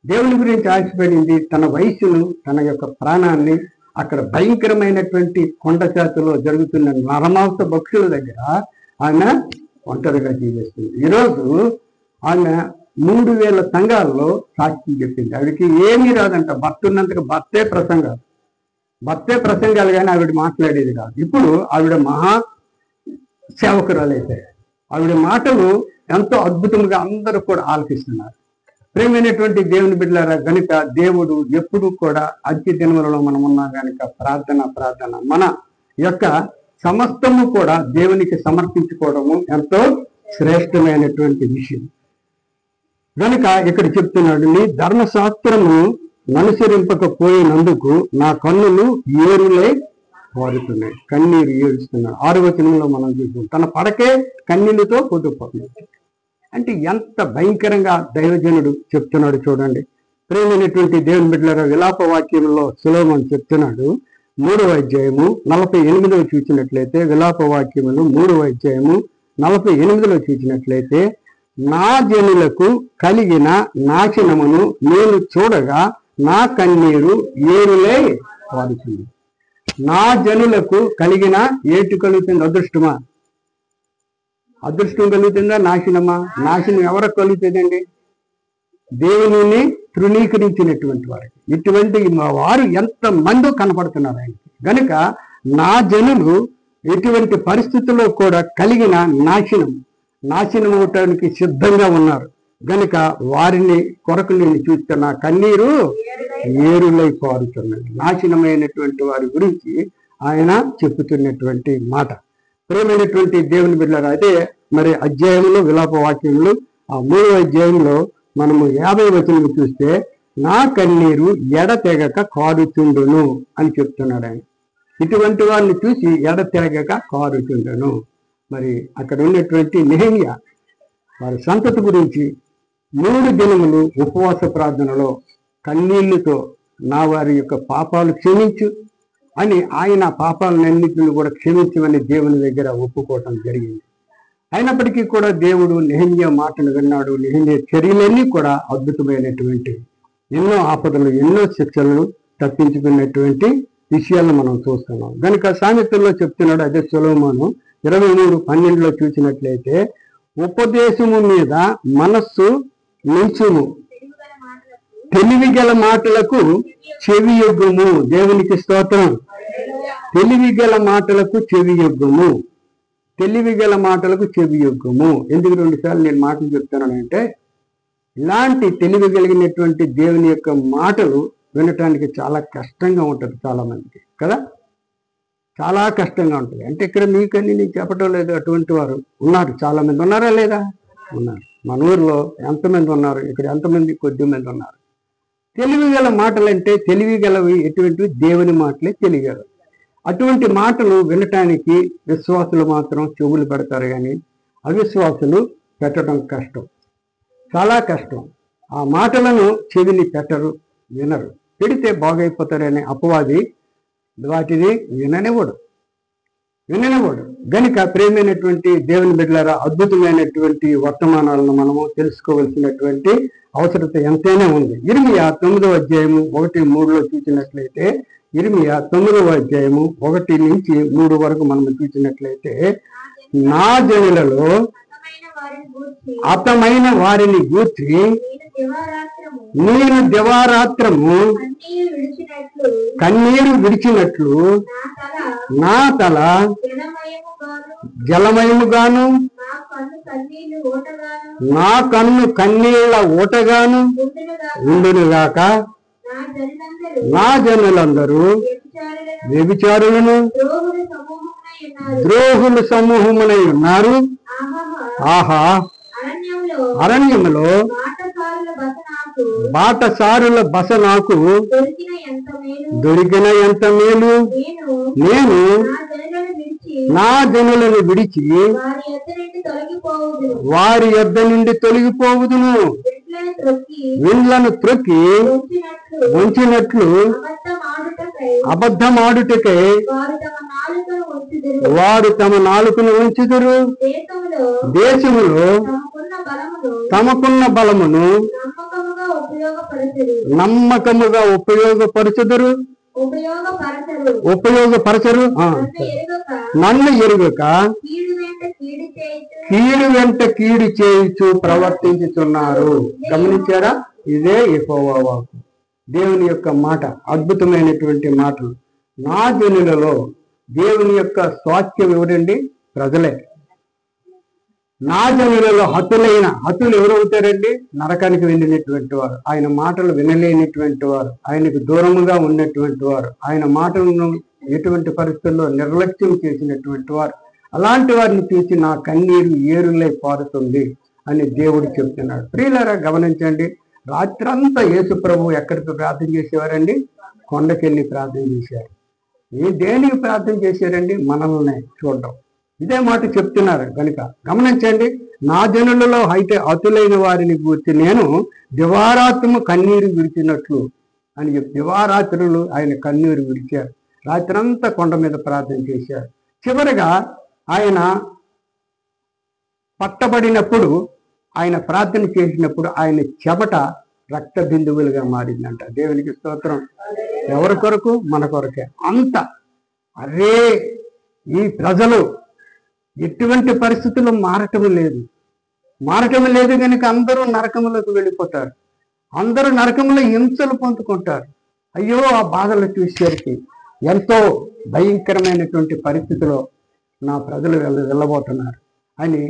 దేవుని గురించి ఆశపడింది. తన వయసును, తన యొక్క ప్రాణాన్ని అక్కడ భయంకరమైనటువంటి కొండ జాతిలో జరుగుతున్న నరమాంస భక్షుల దగ్గర ఆమె ఒంటరిగా జీవిస్తుంది. ఈరోజు ఆమె 3,000 సంఘాల్లో సాక్షి చెప్పింది. ఆవిడకి ఏమీ రాదంట. భర్త ఉన్నంతగా భర్తే ప్రసంగాలు కానీ ఆవిడ మాట్లాడేది కాదు. ఇప్పుడు ఆవిడ మహా సేవకురాలైతే ఆవిడ మాటలు ఎంతో అద్భుతంగా అందరూ కూడా ఆలకిస్తున్నారు. ప్రేమైనటువంటి దేవుని బిడ్డలారా, గనుక దేవుడు ఎప్పుడు కూడా అత్య దినములలో మనం ఉన్నాం కనుక ప్రార్థన మన యొక్క సమస్తము కూడా దేవునికి సమర్పించుకోవడము ఎంతో శ్రేష్టమైనటువంటి విషయం. గనుక ఇక్కడ చెప్తున్నాడు, నీ ధర్మశాస్త్రము అనుసరింపకపోయినందుకు నా కన్నులు ఏరులై పారుతున్నాయి. కన్నీరు ఏడుస్తున్నాడు. 6వ వచనంలో మనం చూద్దాం, తన పడకే కన్నీళ్ళతో కొట్టుకుపోతున్నాడు. అంటే ఎంత భయంకరంగా దైవజనుడు చెప్తున్నాడు చూడండి. ప్రేమైనటువంటి దేవుని బిడ్డలారా, విలాప వాక్యంలో సొలొమోను చెప్తున్నాడు, 3వ అధ్యాయము 48లో చూసినట్లయితే, విలాప వాక్యములు 3వ అధ్యాయము 48లో చూసినట్లయితే, నా జనులకు కలిగిన నాశనమును నేను చూడగా నా కన్నీరు ఏరులై పారుతుంది. నా జనులకు కలిగిన ఏటు కలుగుతుంది? అదృష్టమా? అదృష్టం కలుగుతుందా? నాశనమా? నాశనం ఎవరికి కలుగుతుందండి? దేవుని తృణీకరించినటువంటి వారికి. ఇటువంటి వారు ఎంత మందో కనపడుతున్నారు ఆయనకి. గనుక నా జనులు ఎటువంటి పరిస్థితుల్లో కూడా కలిగిన నాశనం అవటానికి సిద్ధంగా ఉన్నారు. గనుక వారిని కొరకు నేను చూస్తున్న కన్నీరు ఏరులై పారుతున్నది. నాశనమైనటువంటి వారి గురించి ఆయన చెప్పుతున్నటువంటి మాట. ప్రేమైనటువంటి దేవుని బిడ్డలారా, అదే మరి అధ్యాయంలో విలాప వాక్యంలో ఆ 3వ అధ్యాయంలో మనము 50వ వచనం చూస్తే, నా కన్నీరు ఎడతెగక కారుతుండును అని చెప్తున్నాడు ఆయన. ఇటువంటి వారిని చూసి ఎడతెగక కారుతుండును. మరి అక్కడ ఉన్నటువంటి నెహెమ్యా వారి సంతతి గురించి 3 దినములు ఉపవాస ప్రార్థనలో కన్నీళ్లతో నా వారి యొక్క పాపాలు క్షమించు అని ఆయన పాపాలన్నింటిని కూడా క్షమించమని దేవుని దగ్గర ఒప్పుకోవటం జరిగింది. అయినప్పటికీ కూడా దేవుడు నెహెమ్యా మాటలు విన్నాడు. నెహెమ్యా చర్యలన్నీ కూడా అద్భుతమైనటువంటి, ఎన్నో ఆపదలు, ఎన్నో శిక్షలను తప్పించుకున్నటువంటి విషయాలను మనం చూస్తున్నాం. కనుక సామెతల్లో చెప్తున్నాడు అదే సొలొమోను 23:12లో చూసినట్లయితే, ఉపదేశము మీద మనస్సు నిల్చుము, తెలివిగల మాటలకు చెవియొగ్గుము. దేవునికి స్తోత్రం. తెలివిగల మాటలకు చెవియొగ్గుము, తెలివిగల మాటలకు చెవియొగ్గుము. ఎందుకు 2 సార్లు నేను మాటలు చెప్తానంటే, ఇలాంటి తెలివి కలిగినటువంటి దేవుని యొక్క మాటలు వినటానికి చాలా కష్టంగా ఉంటుంది చాలా మందికి కదా. చాలా కష్టంగా ఉంటుంది. అంటే ఇక్కడ మీకని నేను చెప్పడం లేదు, అటువంటి వారు ఉన్నారు, చాలా మంది ఉన్నారా లేదా? ఉన్నారు. మన ఊర్లో ఎంతమంది ఉన్నారు? ఇక్కడ ఎంతమంది? కొద్ది మంది ఉన్నారు. తెలివిగల మాటలు అంటే తెలివిగలవి ఎటువంటివి? దేవుని మాటలే తెలియగలవు. అటువంటి మాటలు వినటానికి విశ్వాసులు మాత్రం చెవులు పెడతారు, కానీ అవిశ్వాసులు పెట్టడం కష్టం, చాలా కష్టం. ఆ మాటలను చెవిని పెట్టరు, వినరు. పెడితే బాగైపోతారనే అపవాది వాటిని విననివ్వడు. గనుక ప్రేమైనటువంటి దేవుని బిడ్డలారా, అద్భుతమైనటువంటి వర్తమానాలను మనము తెలుసుకోవలసినటువంటి అవసరత ఎంతైనా ఉంది. ఇర్మియా 9వ అధ్యాయము 1-3లో చూసినట్లయితే, ఇర్మియా 9వ అధ్యాయము 1-3 వరకు మనం చూసినట్లయితే, నా జనులలో అతమైన వారిని గూర్చి నేను దివారాత్రము కన్నీరు విడిచినట్లు నా తల జలమయముగాను నా కన్ను కన్నీళ్ల ఊటగాను ఉండునుగాక. నా జనులందరూ వ్యభిచారులను ద్రోహుల సమూహమునై ఉన్నారు. ఆహా, అరణ్యములో బాటసారుల బస నాకు దొరికిన ఎంత మేలు. నేను నా జనులను విడిచి వారి యొద్ద నుండి తొలగిపోవుదును. విండ్లను త్రొక్కి ఉంచినట్లు అబద్ధమాడుటకై వారు తమ నాలుకను ఉంచుదురు. దేశములో తమకున్న బలమును నమ్మకముగా ఉపయోగపరచుదురు. నన్ను ఎరుగక కీడు వెంట కీడు చేయించు ప్రవర్తించుతున్నారు. గమనించారా? ఇదే యెహోవా వాక్కు, దేవుని యొక్క మాట. అద్భుతమైనటువంటి మాటలు. నా జనులలో దేవుని యొక్క స్వాస్థ్యం ఎవరండి? ప్రజలే. నా జనులలో హతులు ఎవరవుతారండి? నరకానికి వెళ్ళినటువంటి వారు, ఆయన మాటలు వినలేనటువంటి వారు, ఆయనకు దూరముగా ఉన్నటువంటి వారు, ఆయన మాటలను ఎటువంటి పరిస్థితుల్లో నిర్లక్ష్యం చేసినటువంటి వారు. అలాంటి వారిని చూసి నా కన్నీరు ఏరులై పారుతుంది అని దేవుడు చెప్తున్నాడు. ప్రియులారా గమనించండి, రాత్రంతా యేసు ప్రభు ఎక్కడికి ప్రార్థన చేసేవారండి? కొండకెళ్ళి ప్రార్థన చేశారు. దేనికి ప్రార్థన చేశారండి? మనల్ని చూడడం. ఇదే మాట చెప్తున్నారు కనుక గమనించండి. నా జనులలో అయితే అతులైన వారిని గురించి నేను దివారాత్రము కన్నీరు విడిచినట్లు అని చెప్పి దివారాత్రులు ఆయన కన్నీరు విడిచారు. రాత్రంతా కొండ మీద ప్రార్థన చేశారు. చివరిగా ఆయన పట్టబడినప్పుడు, ఆయన ప్రార్థన చేసినప్పుడు ఆయన చెమట రక్త బిందువులుగా మారిందంట. దేవునికి స్తోత్రం. ఎవరి కొరకు? మన కొరకే. అంత అరే ఈ ప్రజలు ఎటువంటి పరిస్థితుల్లో మారటం లేదు కనుక అందరూ నరకములకు వెళ్ళిపోతారు. అందరూ నరకంలో హింసలు పొందుకుంటారు. అయ్యో ఆ బాధలు చూసేసరికి ఎంతో భయంకరమైనటువంటి పరిస్థితిలో నా ప్రజలు వెళ్ళబోతున్నారు అని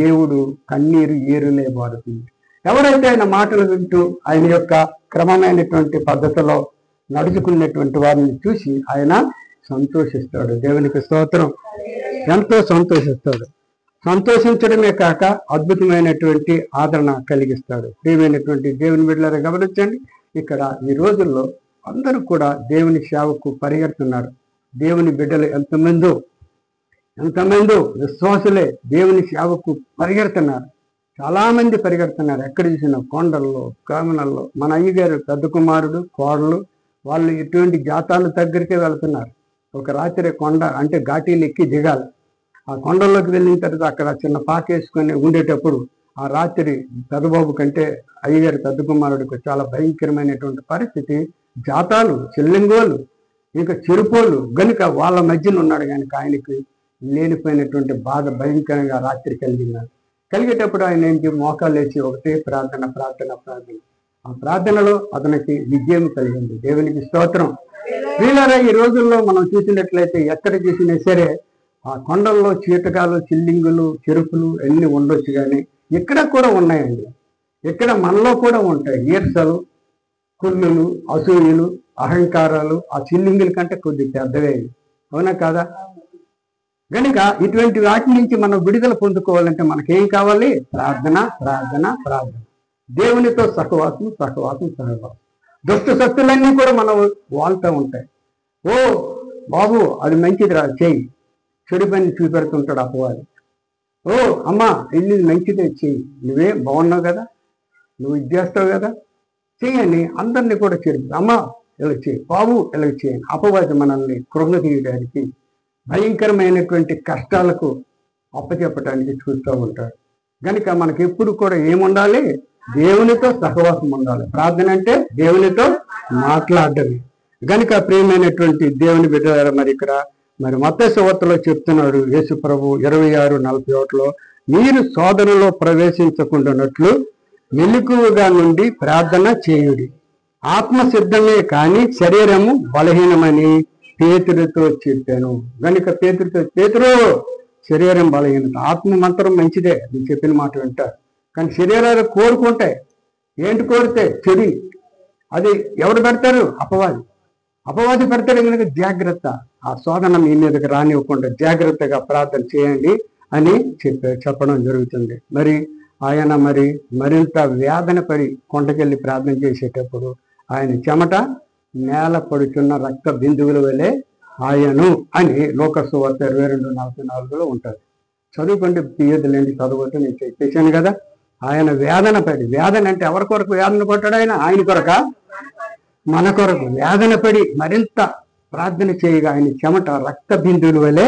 దేవుడు కన్నీరు ఏరులే బారుతుంది. ఎవరైతే ఆయన మాటలు వింటూ ఆయన యొక్క క్రమమైనటువంటి పద్ధతిలో నడుచుకున్నటువంటి వారిని చూసి ఆయన సంతోషిస్తాడు. దేవునికి స్తోత్రం. ఎంతో సంతోషిస్తాడు. సంతోషించడమే కాక అద్భుతమైనటువంటి ఆదరణ కలిగిస్తాడు. ప్రియమైనటువంటి దేవుని బిడ్డలారా గమనించండి, ఇక్కడ ఈ రోజుల్లో అందరూ కూడా దేవుని సేవకు పరిగెడుతున్నారు. దేవుని బిడ్డలు ఎంతమందో విశ్వాసులే దేవుని సేవకు పరిగెడుతున్నారు. చాలా మంది పరిగెడుతున్నారు. ఎక్కడ చూసినా కొండల్లో, కామనల్లో. మన అయ్యగారు పెద్ద కుమారుడు, కోడలు వాళ్ళు ఎటువంటి జాతాల దగ్గరికే వెళ్తున్నారు. ఒక రాత్రి కొండ అంటే ఘాటీలు ఎక్కి దిగాలి. ఆ కొండల్లోకి వెళ్ళిన తర్వాత అక్కడ చిన్న పాకేసుకొని ఉండేటప్పుడు ఆ రాత్రి పెద్దబాబు కంటే అయ్యగారి పెద్ద కుమారుడికి చాలా భయంకరమైనటువంటి పరిస్థితి. జాతాలు, చెల్లింగోలు, ఇంకా చెరుపోళ్ళు గనుక వాళ్ళ మధ్యన ఉన్నాడు కనుక ఆయనకి లేనిపోయినటువంటి బాధ భయంకరంగా రాత్రి కలిగేటప్పుడు ఆయన ఏంటి మోకాలు వేసి ఒకటే ప్రార్థన. ఆ ప్రార్థనలో అతనికి విజయం కలిగింది. దేవునికి స్తోత్రం. వీళ్ళరా ఈ రోజుల్లో మనం చూసినట్లయితే ఎక్కడ చూసినా సరే ఆ కొండల్లో చీటకాలు, చిల్లింగులు, చెరుపులు అన్నీ ఉండొచ్చు, కానీ ఇక్కడ కూడా ఉన్నాయండి. ఇక్కడ మనలో కూడా ఉంటాయి ఈర్షలు, కుళ్ళులు, అసూయలు, అహంకారాలు. ఆ చిల్లింగుల కంటే కొద్ది పెద్దవే. అవునా కాదా? కనుక ఇటువంటి వాటి నుంచి మనం విడుదల పొందుకోవాలంటే మనకేం కావాలి? ప్రార్థన. దేవునితో సహవాసం. దుష్ట శక్తులన్నీ కూడా మనం వాళ్తూ ఉంటాయి. ఓ బాబు అది మంచిదిరా చెయ్యి, చెడు పని చూపెడుతుంటాడు అపవాది. ఓ అమ్మా ఇల్లు మంచిదే చెయ్యి, నువ్వే బాగున్నావు కదా, నువ్వు ఇది చేస్తావు కదా, చెయ్యని అందరినీ కూడా చెడు. అమ్మ ఇలా చేయి, బాబు ఇలా చేయండి. అపవాది మనల్ని కృంగతీయడానికి, భయంకరమైనటువంటి కష్టాలకు అప్పచెప్పడానికి చూస్తూ ఉంటాడు. కనుక మనకి ఎప్పుడు కూడా ఏముండాలి? దేవునితో సహవాసం ఉండాలి. ప్రార్థన అంటే దేవునితో మాట్లాడటమే. కనుక ప్రియమైనటువంటి దేవుని బిడ్డలారా, మరి మత్తయి సువార్తలో చెప్తున్నాడు యేసు ప్రభు 26:41లో, మీరు శోధనలో ప్రవేశించకుండానట్లు మెలకువగా నుండి ప్రార్థన చేయుడి. ఆత్మ సిద్ధమే కానీ శరీరము బలహీనమని పేతురుతో చెప్పాను. కనుక పేతురు శరీరం బలహీనత, ఆత్మ మంత్రం మంచిదే, నేను చెప్పిన మాట వింటారు. కానీ శరీరాలు కోరుకుంటాయి. ఏంటి కోరితే? చెడు. అది ఎవరు పెడతారు? అపవాది పెడతాడు. కనుక జాగ్రత్త, ఆ శోధన మీ మీదకి రానివ్వకుండా జాగ్రత్తగా ప్రార్థన చేయండి అని చెప్పడం జరుగుతుంది. మరి ఆయన మరింత వేదన పడి కొండకెళ్ళి ప్రార్థన చేసేటప్పుడు ఆయన చెమట నేల పడుచున్న రక్త బిందువుల వలె ఆయను అని లోకాసు వార్త 22:44లో ఉంటుంది. చదువుకుంటే తీయదులేండి, చదువుతూ నేను చెప్పేశాను కదా. ఆయన వేదన అంటే ఎవరి కొరకు వేదన పడ్డాడు? ఆయన కొరక, మన కొరకు వేదన పడి మరింత ప్రార్థన చేయగా ఆయన చెమట రక్త బిందువుల వలె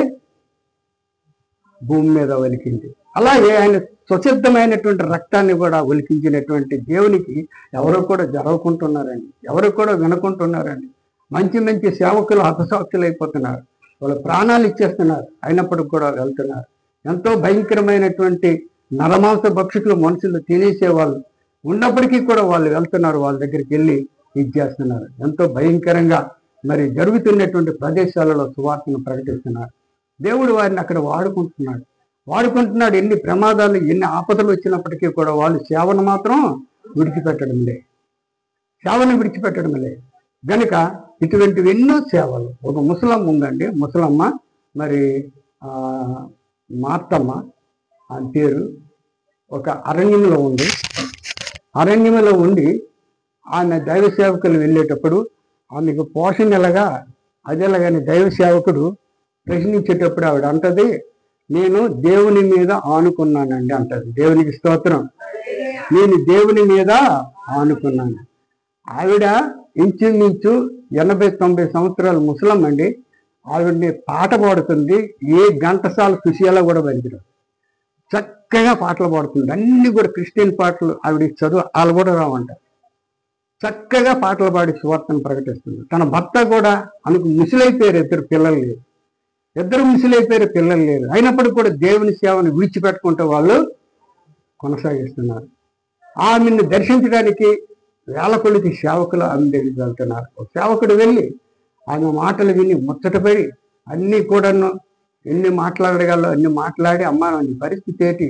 భూమి మీద ఒలికింది. అలాగే ఆయన స్వసిద్ధమైనటువంటి రక్తాన్ని కూడా ఒలికించినటువంటి దేవునికి ఎవరు కూడా జరగకుంటున్నారండి, ఎవరు కూడా వినకుంటున్నారండి. మంచి సేవకులు హతసాక్షులైపోతున్నారు, వాళ్ళ ప్రాణాలు ఇచ్చేస్తున్నారు, అయినప్పటికి కూడా వెళ్తున్నారు. ఎంతో భయంకరమైనటువంటి నరమాంస భక్షకులు మనుషులు తినేసేవాళ్ళు ఉన్నప్పటికీ కూడా వాళ్ళు వెళ్తున్నారు, వాళ్ళ దగ్గరికి వెళ్ళి ఇచ్చేస్తున్నారు. ఎంతో భయంకరంగా జరుగుతున్నటువంటి ప్రదేశాలలో సువార్తను ప్రకటిస్తున్నారు. దేవుడు వారిని అక్కడ వాడుకుంటున్నాడు. వాడుకుంటున్నాడు. ఎన్ని ప్రమాదాలు, ఎన్ని ఆపదలు వచ్చినప్పటికీ కూడా వాళ్ళు సేవను మాత్రం విడిచిపెట్టడంలే, సేవను విడిచిపెట్టడంలే. గనుక ఇటువంటివి ఎన్నో సేవలు. ఒక ముసలమ్మ ఉందండి, ముసలమ్మ మరి మార్తమ్మ అని పేరు. ఒక అరణ్యంలో ఉంది. అరణ్యంలో ఉండి ఆమె దైవ సేవకులు వెళ్ళేటప్పుడు ఆమెకు పోషణ ఎలాగా అదేలాగానే దైవ సేవకుడు ప్రశ్నించేటప్పుడు ఆవిడ అంటది, నేను దేవుని మీద ఆనుకున్నానండి అంటది. దేవునికి స్తోత్రం. నేను దేవుని మీద ఆనుకున్నాను. ఆవిడ ఇంచుమించు 80-90 సంవత్సరాల ముసలమ్మ అండి. ఆవిడని పాట పాడుతుంది. ఏ ఘంటసాల సుశీల కూడా పనికిరాదు. చక్కగా పాటలు పాడుతుంది. అన్ని కూడా క్రిస్టియన్ పాటలు. ఆవిడ చదువు వాళ్ళు కూడా రావంట. చక్కగా పాటలు పాడి సువార్తను ప్రకటిస్తుంది. తన భర్త కూడా అనుకు ముసలైపోయారు. ఇద్దరు ముసలైపోయారు, పిల్లలు లేరు. అయినప్పటికీ కూడా దేవుని సేవను విడిచిపెట్టుకుంటూ వాళ్ళు కొనసాగిస్తున్నారు. ఆమెను దర్శించడానికి వేల కొలిది సేవకులు ఆమె దగ్గరికి వెళ్తున్నారు. సేవకుడు వెళ్ళి ఆమె మాటలు విని ముచ్చటపడి అన్నీ కూడాను ఎన్ని మాట్లాడగలరో అన్ని మాట్లాడి, అమ్మా నీ పరిస్థితి ఏంటి,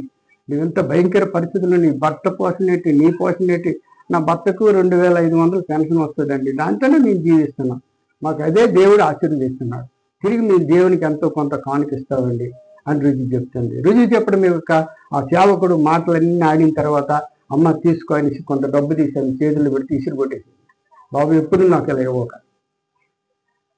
నువ్వెంత భయంకర పరిస్థితులు, నీ భర్త పోషణ ఏంటి, నీ పోషణ ఏంటి, నా భర్తకు 2500 పెన్షన్ వస్తుందండి, దాంతోనే మేము జీవిస్తున్నాం, మాకు అదే దేవుడు ఆశీర్వదిస్తున్నాడు, తిరిగి మేము దేవునికి ఎంతో కొంత కానుకిస్తామండి అని రుజువు చెప్తుంది. రుజువు చెప్పడం యొక్క ఆ సేవకుడు మాటలన్నీ ఆడిన తర్వాత అమ్మ తీసుకో అనేసి కొంత డబ్బు తీసాను, చేతులు పెట్టి ఇసురు కొట్టేసి, బాబు ఎప్పుడు నాకు ఇలాగోక,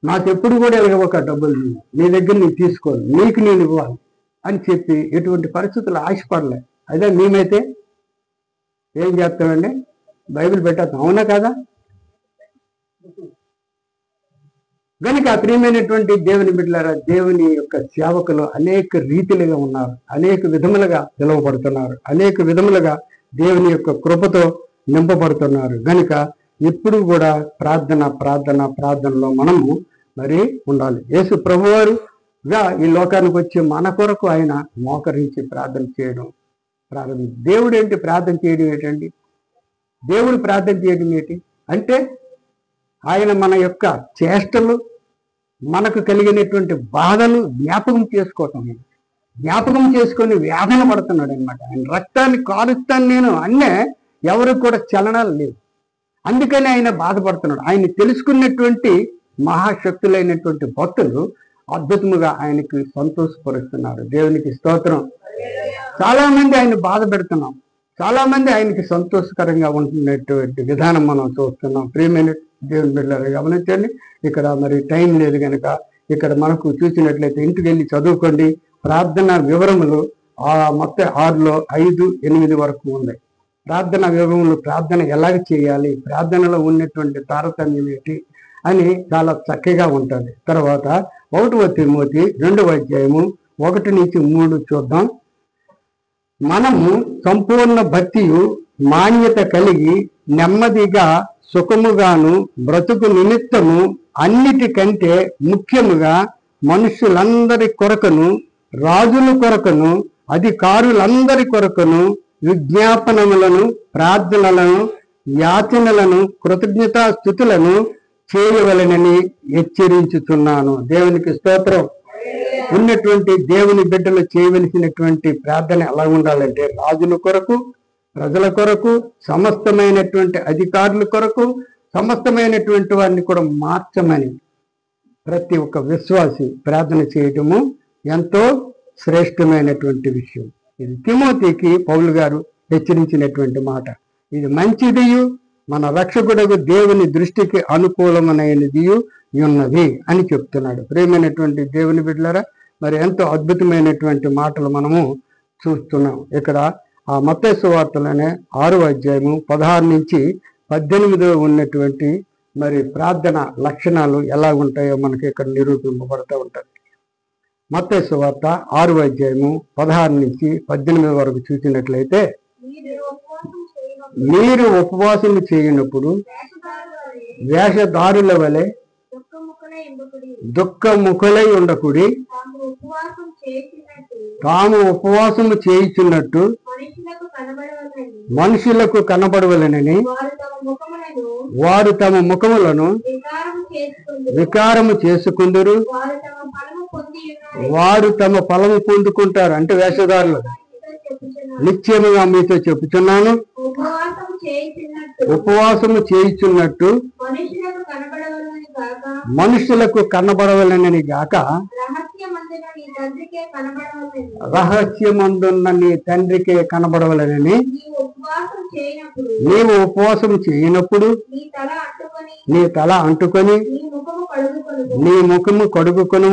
నాకు ఎప్పుడు కూడా ఇలాగోక డబ్బులు నీ దగ్గర నేను తీసుకోను, నీకు నేను ఇవ్వాలి అని చెప్పి ఎటువంటి పరిస్థితులు ఆశపడలే. అదే మేమైతే ఏం చేస్తామండి, బైబిల్ పెట్టేస్తాం, అవునా కదా? కనుక ప్రియమైనటువంటి దేవుని బిడ్డలారా, దేవుని యొక్క సేవకులు అనేక రీతిలుగా ఉన్నారు, అనేక విధములుగా పిలువబడుతున్నారు, అనేక విధములుగా దేవుని యొక్క కృపతో నింపబడుతున్నారు. కనుక ఎప్పుడు కూడా ప్రార్థనలో మనము మరి ఉండాలి. యేసు ప్రభువారుగా ఈ లోకానికి వచ్చి మన కొరకు ఆయన మోకరించి ప్రార్థన చేయడం ప్రారంభించి, దేవుడు ఏంటి ప్రార్థన చేయడం ఏంటండి? దేవుడు ప్రార్థన చేయడం ఏంటి అంటే ఆయన మన యొక్క చేష్టలు, మనకు కలిగినటువంటి బాధలు జ్ఞాపకం చేసుకోవటం, జ్ఞాపకం చేసుకొని వేదన పడుతున్నాడు అనమాట. ఆయన రక్తాన్ని కారుస్తాను నేను అన్నే ఎవరికి కూడా చలనాలు లేవు, అందుకని ఆయన బాధపడుతున్నాడు. ఆయన తెలుసుకున్నటువంటి మహాశక్తులైనటువంటి భక్తులు అద్భుతముగా ఆయనకి సంతోషపరుస్తున్నారు. దేవునికి స్తోత్రం. చాలా మంది ఆయన బాధ పెడుతున్నాం, చాలా మంది ఆయనకి సంతోషకరంగా ఉంటున్నటువంటి విధానం మనం చూస్తున్నాం. ప్రియమైన దేవుని బిడ్డలారా గమనించండి. ఇక్కడ మరి టైం లేదు కనుక ఇక్కడ మనకు చూసినట్లయితే ఇంటికి వెళ్ళి చదువుకోండి. ప్రార్థన వివరములు మొత్తం 6లో 5, 8 వరకు ఉన్నాయి. ప్రార్థన వివరములు, ప్రార్థన ఎలాగ చేయాలి, ప్రార్థనలో ఉన్నటువంటి తారతమ్యం ఏంటి అని చాలా చక్కగా ఉంటుంది. తర్వాత 1వ తిమోతి 2వ అధ్యాయము 1-3 చూద్దాం. మనము సంపూర్ణ భక్తియు మాన్యత కలిగి నెమ్మదిగా సుఖముగాను బ్రతుకు నిమిత్తము అన్నిటికంటే ముఖ్యముగా మనుషులందరి కొరకును, రాజుల కొరకును, అధికారులందరి కొరకును విజ్ఞాపనములను, ప్రార్థనలను, యాచనలను, కృతజ్ఞతాస్తుతులను చేయవలెనని హెచ్చరించుచున్నాను. దేవునికి స్తోత్రం. ఉన్నటువంటి దేవుని బిడ్డలు చేయవలసినటువంటి ప్రార్థన ఎలా ఉండాలంటే రాజుల కొరకు, ప్రజల కొరకు, సమస్తమైనటువంటి అధికారుల కొరకు, సమస్తమైనటువంటి వారిని కూడా మార్చమని ప్రతి ఒక్క విశ్వాసి ప్రార్థన చేయటము ఎంతో శ్రేష్టమైనటువంటి విషయం. ఇది తిమోతికి పౌలు గారు హెచ్చరించినటువంటి మాట. ఇది మంచిదియు మన రక్షకుడకు దేవుని దృష్టికి అనుకూలమైనదియు ఉన్నది అని చెప్తున్నాడు. ప్రియమైనటువంటి దేవుని బిడ్డలారా, మరి ఎంతో అద్భుతమైనటువంటి మాటలు మనము చూస్తున్నాం. ఇక్కడ ఆ మత్తయి సువార్తలోనే 6వ అధ్యాయము 16-18 ఉన్నటువంటి మరి ప్రార్థన లక్షణాలు ఎలా ఉంటాయో మనకి ఇక్కడ నిరూపింపబడుతూ ఉంటుంది. మత్తయి సువార్త 6వ అధ్యాయము 16-18 వరకు చూసినట్లయితే, మీరు ఉపవాసం చేయనప్పుడు వేషధారుల వలె దుఃఖముఖులై ఉండకుడి, తాము ఉపవాసము చేయుచున్నట్టు మనుషులకు కనబడవలెనని వారు తమ ముఖములను వికారము చేసుకుందురు, వారు తమ ఫలము పొందుకుంటారు. అంటే వేషధారులు నిశ్చయముగా మీతో చెప్పుచున్నాను, ఉపవాసము చేయుచున్నట్టు మనుషులకు కనబడవలనని గాక రహస్యమందున్న నీ తండ్రికే కనబడవలనని నీవు ఉపవాసం చేయనప్పుడు నీ తల అంటుకొని నీ ముఖము కడుగుకొను.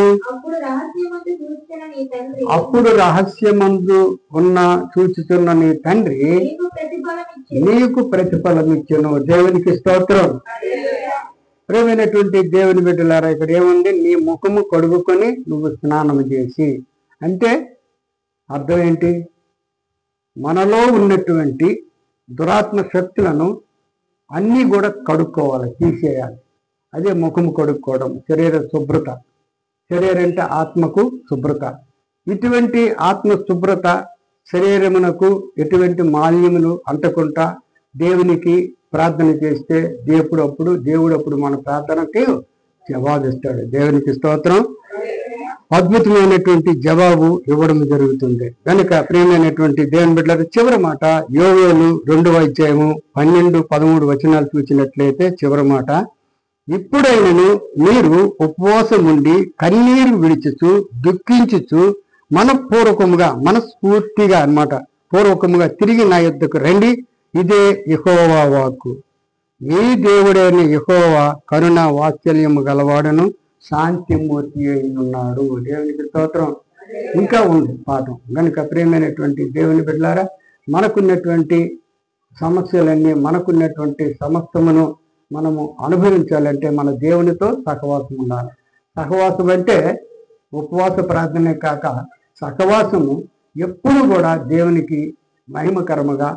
అప్పుడు రహస్యమందు ఉన్న చూచుతున్న నీ తండ్రి నీకు ప్రతిఫలం ఇచ్చును. దేవునికి స్తోత్రం. ప్రియమైనటువంటి దేవుని బిడ్డలారా, ఇక్కడ ఏముంది? నీ ముఖము కడుగుకొని నువ్వు స్నానం చేసి. అంటే అర్థం ఏంటి? మనలో ఉన్నటువంటి దురాత్మ శక్తులను అన్నీ కూడా కడుక్కోవాలి, తీసేయాలి. అదే ముఖము కడుక్కోవడం, శరీర శుభ్రత. శరీరం అంటే ఆత్మకు శుభ్రత. ఇటువంటి ఆత్మ శుభ్రత శరీరమునకు ఎటువంటి మాలిన్యములు అంటకుండా దేవునికి ప్రార్థన చేస్తే దేవుడు అప్పుడు మన ప్రార్థనకి జవాబిస్తాడు. దేవునికి స్తోత్రం. అద్భుతమైనటువంటి జవాబు ఇవ్వడం జరుగుతుంది. కనుక ప్రియమైనటువంటి దేవుని బిడ్డల చివరి మాట యోవేలు 2వ అధ్యాయము 12-13 వచనాలు చూసినట్లయితే చివరి మాట, ఇప్పుడైనను మీరు ఉపవాసం ఉండి కన్నీరు విడిచుచు దుఃఖించుచు మనస్ఫూర్తిగా అన్నమాట పూర్వకముగా తిరిగి నా యొద్దకు రండి. ఇదే యెహోవా వాక్కు. మీ దేవుడైన యెహోవా కరుణ వాత్సల్యము గలవాడను శాంతిమూర్తి అయి ఉన్నాడు. దేవునికి స్తోత్రం. ఇంకా ఉంది పాఠం. కనుక ప్రియమైనటువంటి దేవుని బిడ్డలారా, మనకున్నటువంటి సమస్యలన్నీ, మనకున్నటువంటి సమస్తమును మనము అనుభవించాలంటే మన దేవునితో సహవాసం ఉండాలి. సహవాసం అంటే ఉపవాస ప్రార్థనే కాక సహవాసము ఎప్పుడు కూడా దేవునికి మహిమకరముగా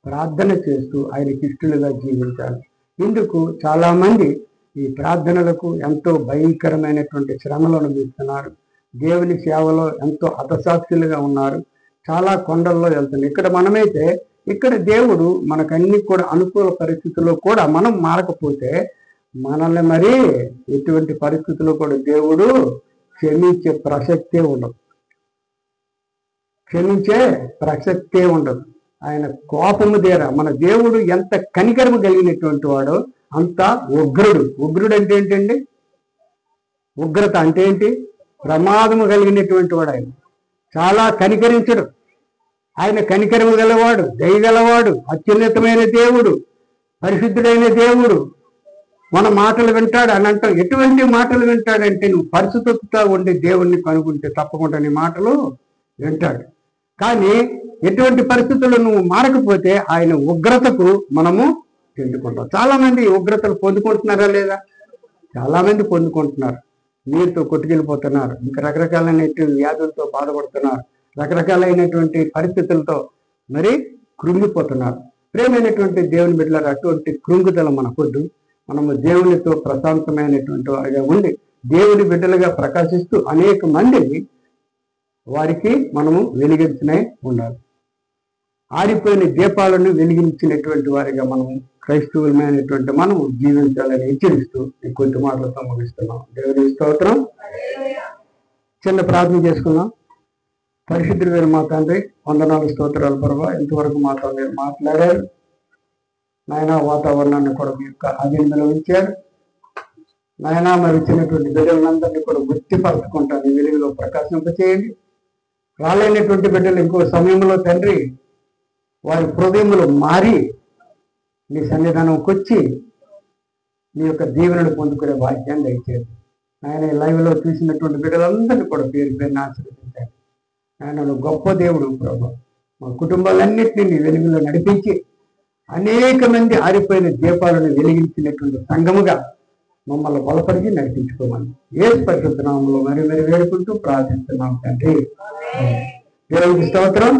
ప్రార్థన చేస్తూ ఆయనకి ఇష్టలుగా జీవించాలి. ఇందుకు చాలామంది ఈ ప్రార్థనలకు ఎంతో భయంకరమైనటువంటి శ్రమలు అనుభవిస్తున్నారు. దేవుని సేవలో ఎంతో హతసాక్షులుగా ఉన్నారు. చాలా కొండల్లో వెళ్తున్నారు. ఇక్కడ మనమైతే ఇక్కడ దేవుడు మనకన్నీ కూడా అనుకూల పరిస్థితుల్లో కూడా మనం మారకపోతే మనల్ని మరి ఎటువంటి పరిస్థితుల్లో కూడా దేవుడు క్షమించే ప్రసక్తే ఉండదు. ఆయన కోపము తీర. మన దేవుడు ఎంత కనికరము కలిగినటువంటి వాడో అంత ఉగ్రుడు. ఉగ్రుడు అంటే ఏంటండి? ఉగ్రత అంటే ఏంటి? ప్రమాదము కలిగినటువంటి వాడు. ఆయన చాలా కనికరించడు. ఆయన కనికరము గలవాడు, దయగలవాడు, అత్యున్నతమైన దేవుడు, పరిశుద్ధుడైన దేవుడు. మన మాటలు వింటాడు అని అంటాం. ఎటువంటి మాటలు వింటాడంటే, నువ్వు పరిశుద్ధతతో ఉండే దేవుణ్ణి కనుగొంటే తప్పకుండా నీ మాటలు వింటాడు. కానీ ఎటువంటి పరిస్థితుల్లో నువ్వు మారకపోతే ఆయన ఉగ్రతకు మనము చెందుకుంటాం. చాలా మంది ఉగ్రతలు పొందుకుంటున్నారా లేదా? చాలా మంది పొందుకుంటున్నారు. నీరుతో కొట్టుకెళ్ళిపోతున్నారు. ఇంకా రకరకాలైనటువంటి వ్యాధులతో బాధపడుతున్నారు. రకరకాలైనటువంటి పరిస్థితులతో మరి కృంగిపోతున్నారు. ప్రియమైనటువంటి దేవుని బిడ్డలారా, అటువంటి కృంగుదల మనకొద్దు. మనము దేవునితో ప్రశాంతమైనటువంటి వారిగా ఉండి దేవుని బిడ్డలుగా ప్రకాశిస్తూ అనేక మందిని వారికి మనము వెలిగించనే ఉండాలి. ఆరిపోయిన దీపాలను వెలిగించినటువంటి వారిగా మనము క్రైస్తవులమైనటువంటి మనము జీవించాలని హెచ్చరిస్తూ ఈ కొద్ది మాటలతో ముగిస్తున్నాం. దేవుని స్తోత్రం. చిన్న ప్రార్థన చేసుకున్నాం. పరిశుద్ధుడైన మా తండ్రి, వందనాలు, స్తోత్రాలు ప్రభా. ఇంతవరకు మాతో మీరు మాట్లాడారు నాయన. వాతావరణాన్ని కూడా మీ యొక్క అధీనంలో ఉంచారు నాయన. మరి ఇచ్చినటువంటి బిడ్డలందరినీ కూడా గుర్తిపరచుకుంటాను. ఈ వెలుగులో ప్రకాశింపచేయండి. రాలేనటువంటి బిడ్డలు ఇంకో సమయంలో తండ్రి వారి హృదయములు మారి నీ సన్నిధానంకి వచ్చి నీ యొక్క దీవెనలు పొందుకునే భాగ్యాన్ని దయచేయండి. ఆయన లైవ్లో చూసినటువంటి బిడ్డలందరినీ కూడా పేరు పేరుని ఆశీర్వదించండి. ఆయన నువ్వు గొప్ప దేవుడు ప్రభు. మా కుటుంబాలన్నింటినీ నీ వెలుగులో నడిపించి అనేక మంది ఆరిపోయిన దీపాలను వెలిగించినటువంటి సంఘముగా మమ్మల్ని బలపరిచి నడిపించుకోమని యేసు పరిశుద్ధ నామములో మరి వేడుకుంటూ ప్రార్థిస్తున్నాం తండ్రి. దేవునికి స్తోత్రం.